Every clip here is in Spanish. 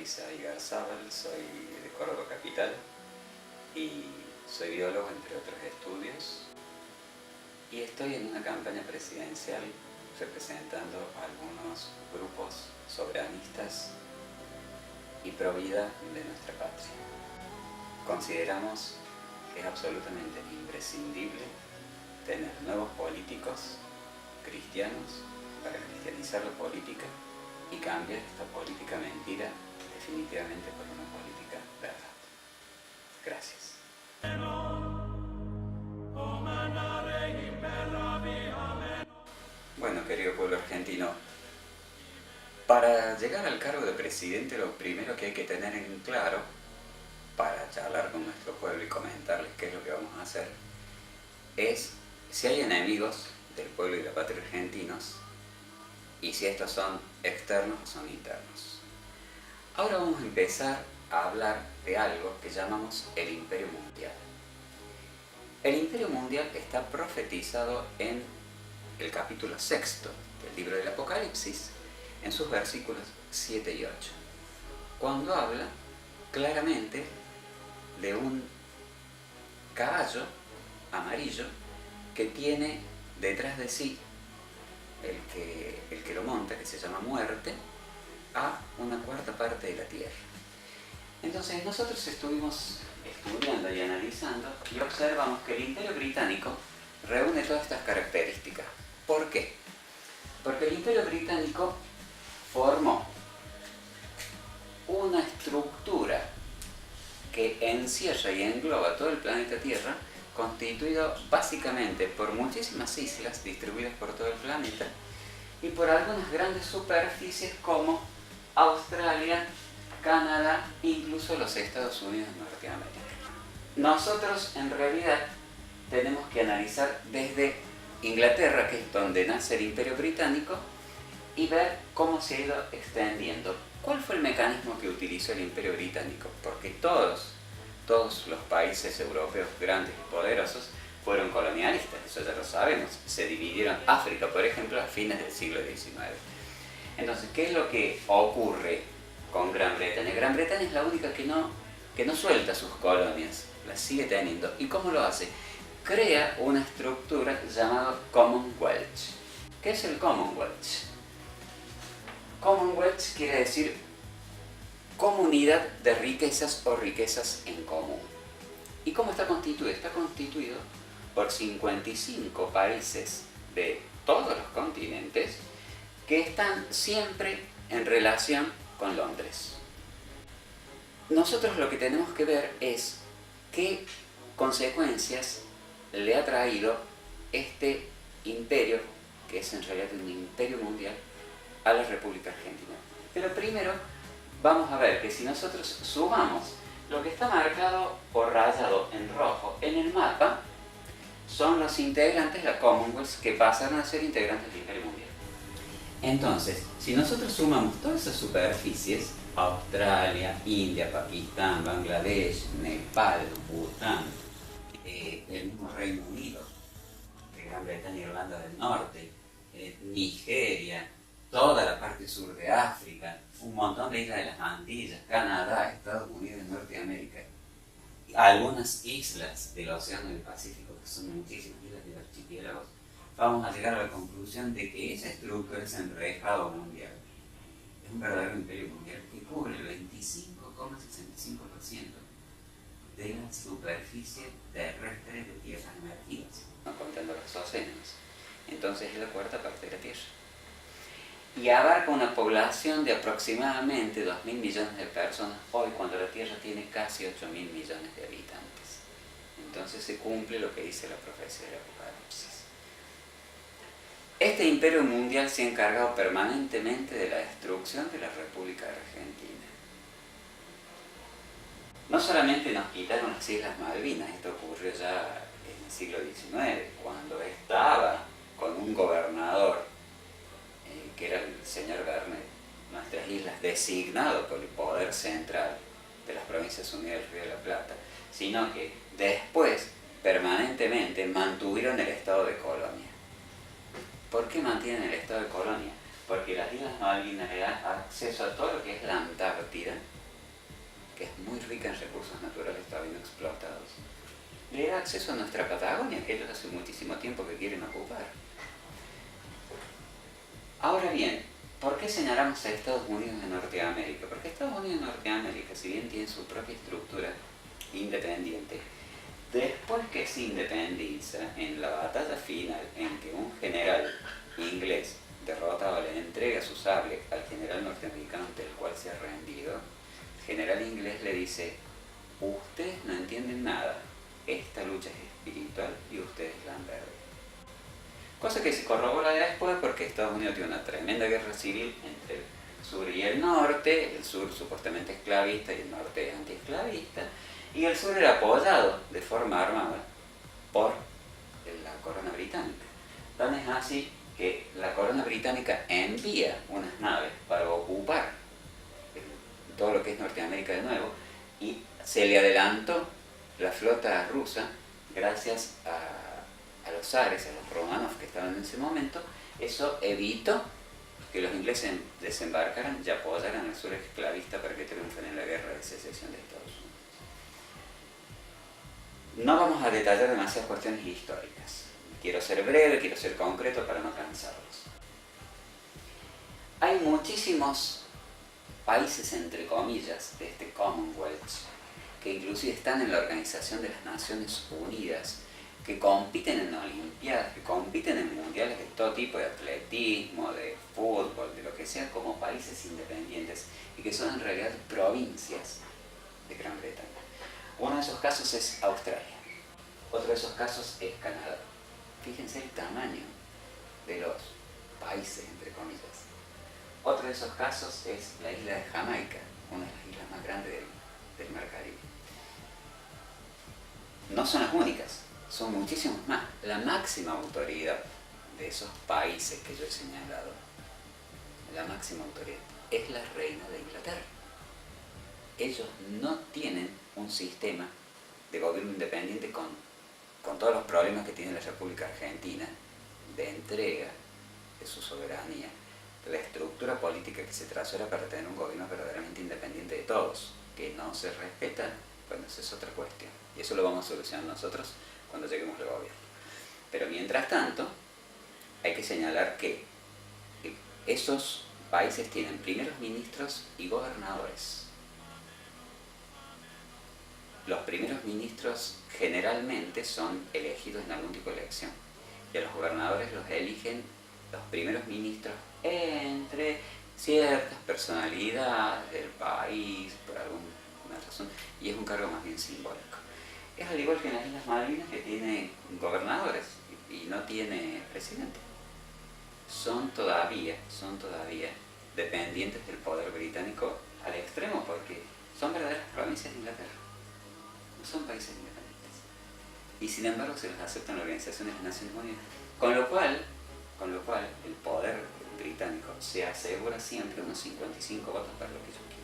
Luis Aigarzábal, soy de Córdoba Capital y soy biólogo, entre otros estudios, y estoy en una campaña presidencial representando a algunos grupos soberanistas y pro vida de nuestra patria. Consideramos que es absolutamente imprescindible tener nuevos políticos cristianos para cristianizar la política y cambiar esta política mentira definitivamente por una política verdad. Gracias. Bueno, querido pueblo argentino, para llegar al cargo de presidente lo primero que hay que tener en claro, para charlar con nuestro pueblo y comentarles qué es lo que vamos a hacer, es si hay enemigos del pueblo y la patria argentinos, y si estos son externos o son internos. Ahora vamos a empezar a hablar de algo que llamamos el Imperio Mundial. El Imperio Mundial está profetizado en el capítulo 6 del libro del Apocalipsis, en sus versículos 7 y 8, cuando habla claramente de un caballo amarillo que tiene detrás de sí el que lo monta, que se llama Muerte, a una cuarta parte de la Tierra. Entonces nosotros estuvimos estudiando y analizando y observamos que el Imperio Británico reúne todas estas características. ¿Por qué? Porque el Imperio Británico formó una estructura que encierra y engloba todo el planeta Tierra, constituido básicamente por muchísimas islas distribuidas por todo el planeta y por algunas grandes superficies como Australia, Canadá, incluso los Estados Unidos de Norteamérica. Nosotros en realidad tenemos que analizar desde Inglaterra, que es donde nace el Imperio Británico, y ver cómo se ha ido extendiendo. ¿Cuál fue el mecanismo que utilizó el Imperio Británico? Porque todos los países europeos grandes y poderosos fueron colonialistas, eso ya lo sabemos. Se dividieron África, por ejemplo, a fines del siglo XIX. Entonces, ¿qué es lo que ocurre con Gran Bretaña? Gran Bretaña es la única que no suelta sus colonias, las sigue teniendo. ¿Y cómo lo hace? Crea una estructura llamada Commonwealth. ¿Qué es el Commonwealth? Commonwealth quiere decir comunidad de riquezas o riquezas en común. ¿Y cómo está constituido? Está constituido por 55 países de todos los continentes que están siempre en relación con Londres. Nosotros lo que tenemos que ver es qué consecuencias le ha traído este imperio, que es en realidad un imperio mundial, a la República Argentina. Pero primero vamos a ver que si nosotros sumamos lo que está marcado o rayado en rojo en el mapa, son los integrantes, la Commonwealth, que pasaron a ser integrantes del Imperio Mundial. Entonces, si nosotros sumamos todas esas superficies, Australia, India, Pakistán, Bangladesh, Nepal, Bután, el mismo Reino Unido, Gran Bretaña, Irlanda del Norte, Nigeria, toda la parte sur de África, un montón de islas de las Antillas, Canadá, Estados Unidos y Norteamérica, algunas islas del Océano del Pacífico, que son muchísimas islas de archipiélagos, vamos a llegar a la conclusión de que esa estructura es enrejado mundial. Es un verdadero imperio mundial que cubre el 25,65% de la superficie terrestre de tierras emergidas, no contando los océanos. Entonces es la cuarta parte de la Tierra. Y abarca una población de aproximadamente 2.000 millones de personas hoy, cuando la Tierra tiene casi 8.000 millones de habitantes. Entonces se cumple lo que dice la profecía del Apocalipsis. Este imperio mundial se ha encargado permanentemente de la destrucción de la República Argentina. No solamente nos quitaron las Islas Malvinas, esto ocurrió ya en el siglo XIX, cuando estaba con un gobernador que era el señor Bernet, nuestras islas, designado por el poder central de las Provincias Unidas del Río de la Plata, sino que después permanentemente mantuvieron el estado de colonia. ¿Por qué mantienen el estado de colonia? Porque las Islas Malvinas le dan acceso a todo lo que es la Antártida, que es muy rica en recursos naturales todavía no explotados, le da acceso a nuestra Patagonia, que ellos hace muchísimo tiempo que quieren ocupar. Ahora bien, ¿por qué señalamos a Estados Unidos de Norteamérica? Porque Estados Unidos de Norteamérica, si bien tiene su propia estructura independiente, después que se independiza, en la batalla final en que un general inglés derrotado le entrega su sable al general norteamericano ante el cual se ha rendido, el general inglés le dice: ustedes no entienden nada, esta lucha es espiritual y ustedes la han perdido. Cosa que se corrobora después porque Estados Unidos tiene una tremenda guerra civil entre el sur y el norte, el sur supuestamente esclavista y el norte antiesclavista, y el sur era apoyado de forma armada por la corona británica. Tan es así que la corona británica envía unas naves para ocupar todo lo que es Norteamérica de nuevo, y se le adelantó la flota rusa gracias a los zares, a los Romanov que estaban en ese momento. Eso evitó que los ingleses desembarcaran y apoyaran al sur esclavista para que triunfen en la guerra de secesión de Estados Unidos. No vamos a detallar demasiadas cuestiones históricas. Quiero ser breve, quiero ser concreto para no cansarlos. Hay muchísimos países, entre comillas, de este Commonwealth, que inclusive están en la Organización de las Naciones Unidas, que compiten en olimpiadas, que compiten en mundiales de todo tipo, de atletismo, de fútbol, de lo que sea, como países independientes, y que son en realidad provincias de Gran Bretaña. Uno de esos casos es Australia, otro de esos casos es Canadá. Fíjense el tamaño de los países, entre comillas. Otro de esos casos es la isla de Jamaica, una de las islas más grandes del Mar Caribe. No son las únicas, son muchísimos más. La máxima autoridad de esos países que yo he señalado, la máxima autoridad, es la reina de Inglaterra. Ellos no tienen un sistema de gobierno independiente con todos los problemas que tiene la República Argentina de entrega de su soberanía. La estructura política que se trazó era para tener un gobierno verdaderamente independiente de todos, que no se respeta, bueno, esa es otra cuestión. Y eso lo vamos a solucionar nosotros cuando lleguemos al gobierno. Pero mientras tanto, hay que señalar que esos países tienen primeros ministros y gobernadores. Los primeros ministros generalmente son elegidos en algún tipo de elección, y a los gobernadores los eligen los primeros ministros entre ciertas personalidades del país, por alguna razón, y es un cargo más bien simbólico. Es al igual que en las Islas Malvinas, que tiene gobernadores y no tiene presidente. Son todavía dependientes del poder británico al extremo, porque son verdaderas provincias de Inglaterra, no son países independientes. Y sin embargo se los acepta en la Organización de las Naciones Unidas, con lo cual el poder británico se asegura siempre unos 55 votos para lo que ellos quieren.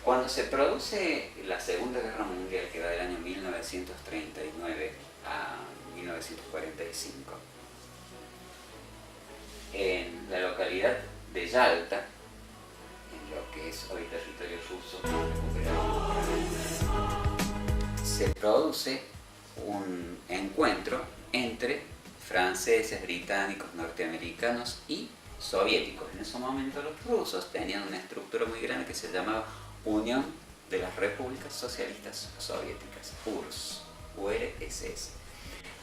Cuando se produce la Segunda Guerra Mundial, que va del año 1939 a 1945, en la localidad de Yalta, en lo que es hoy territorio ruso, se produce un encuentro entre franceses, británicos, norteamericanos y soviéticos. En ese momento los rusos tenían una estructura muy grande que se llamaba Unión de las Repúblicas Socialistas Soviéticas, URSS.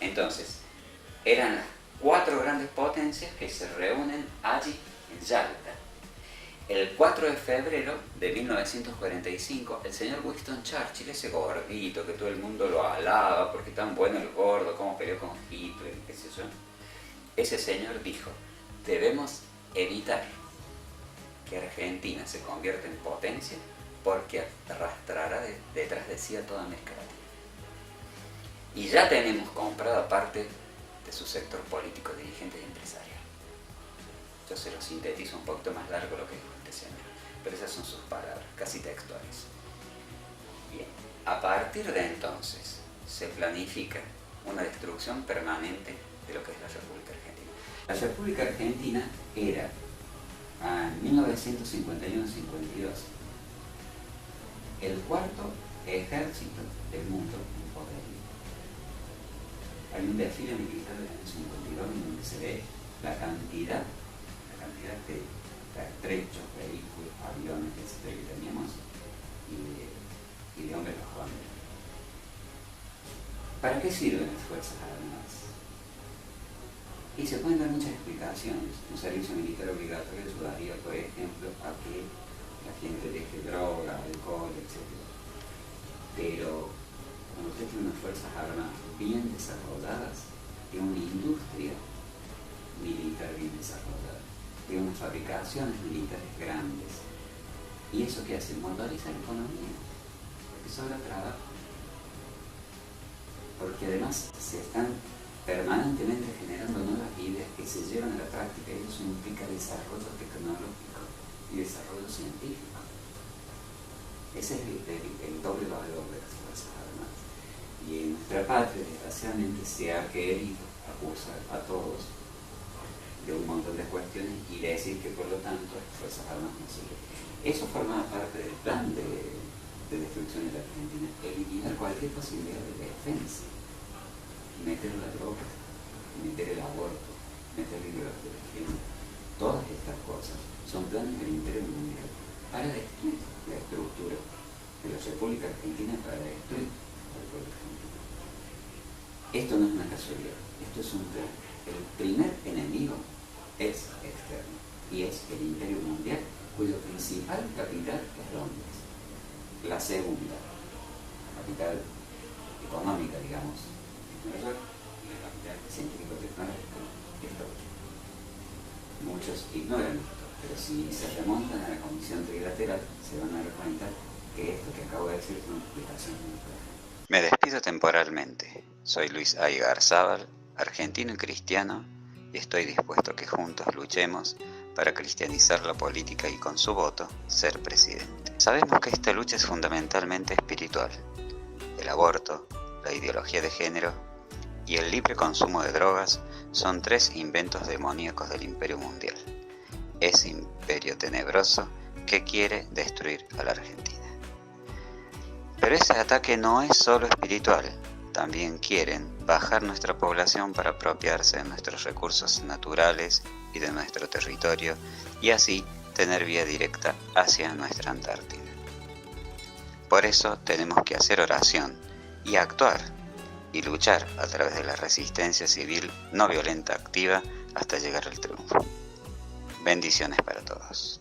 Entonces, eran las 4 grandes potencias que se reúnen allí en Yalta. El 4 de febrero de 1945, el señor Winston Churchill, ese gordito que todo el mundo lo alaba porque tan bueno el gordo, cómo peleó con Hitler, qué sé yo, ese señor dijo: debemos evitar que Argentina se convierta en potencia porque arrastrará detrás de sí a toda América Latina. Y ya tenemos comprada parte de su sector político, dirigente y empresarial. Yo se lo sintetizo un poquito más largo lo que dijo este señor, pero esas son sus palabras, casi textuales. Bien, a partir de entonces se planifica una destrucción permanente de lo que es la República Argentina. La República Argentina era, en 1951-52, el cuarto ejército del mundo en poderío. Hay un desfile militar del año 52 en donde se ve la cantidad de pertrechos, vehículos, aviones, etc. que teníamos y de hombres bajo bandera. ¿Para qué sirven las Fuerzas Armadas? Y se pueden dar muchas explicaciones. Un servicio militar obligatorio ayudaría, por ejemplo, a que la gente deje droga, alcohol, etc. Pero cuando usted tiene unas Fuerzas Armadas bien desarrolladas, tiene una industria militar bien desarrollada, tiene unas fabricaciones militares grandes. ¿Y eso qué hace? Motoriza la economía, porque sobra trabajo. Porque además se están permanentemente generando nuevas ideas que se llevan a la práctica, y eso implica desarrollo tecnológico y desarrollo científico. Ese es el doble valor de las Fuerzas Armadas. Y en nuestra patria, desgraciadamente, se ha querido acusar a todos de un montón de cuestiones y decir que por lo tanto las Fuerzas Armadas no sirven. Eso formaba parte del plan de destrucción de la Argentina, eliminar cualquier posibilidad de defensa, meter la droga, meter el aborto, meter la libertad de género. Todas estas cosas son planes del Imperio Mundial para destruir la estructura de la República Argentina, para destruir al pueblo argentino. Esto no es una casualidad, esto es un plan. El primer enemigo es externo y es el Imperio Mundial, cuyo principal capital es Londres. La segunda capital económica, digamos, es Nueva York, y la capital científico-tecnológica es Tokio. Muchos ignoran esto, pero si se remontan a la Comisión Trilateral se van a dar cuenta que esto que acabo de decir es una explicación muy clara. Me despido temporalmente. Soy Luis Aigarzábal, argentino y cristiano, y estoy dispuesto a que juntos luchemos para cristianizar la política y con su voto ser presidente. Sabemos que esta lucha es fundamentalmente espiritual. El aborto, la ideología de género y el libre consumo de drogas son tres inventos demoníacos del Imperio Mundial. Ese imperio tenebroso que quiere destruir a la Argentina. Pero ese ataque no es solo espiritual. También quieren bajar nuestra población para apropiarse de nuestros recursos naturales y de nuestro territorio y así tener vía directa hacia nuestra Antártida. Por eso tenemos que hacer oración y actuar y luchar a través de la resistencia civil no violenta activa hasta llegar al triunfo. Bendiciones para todos.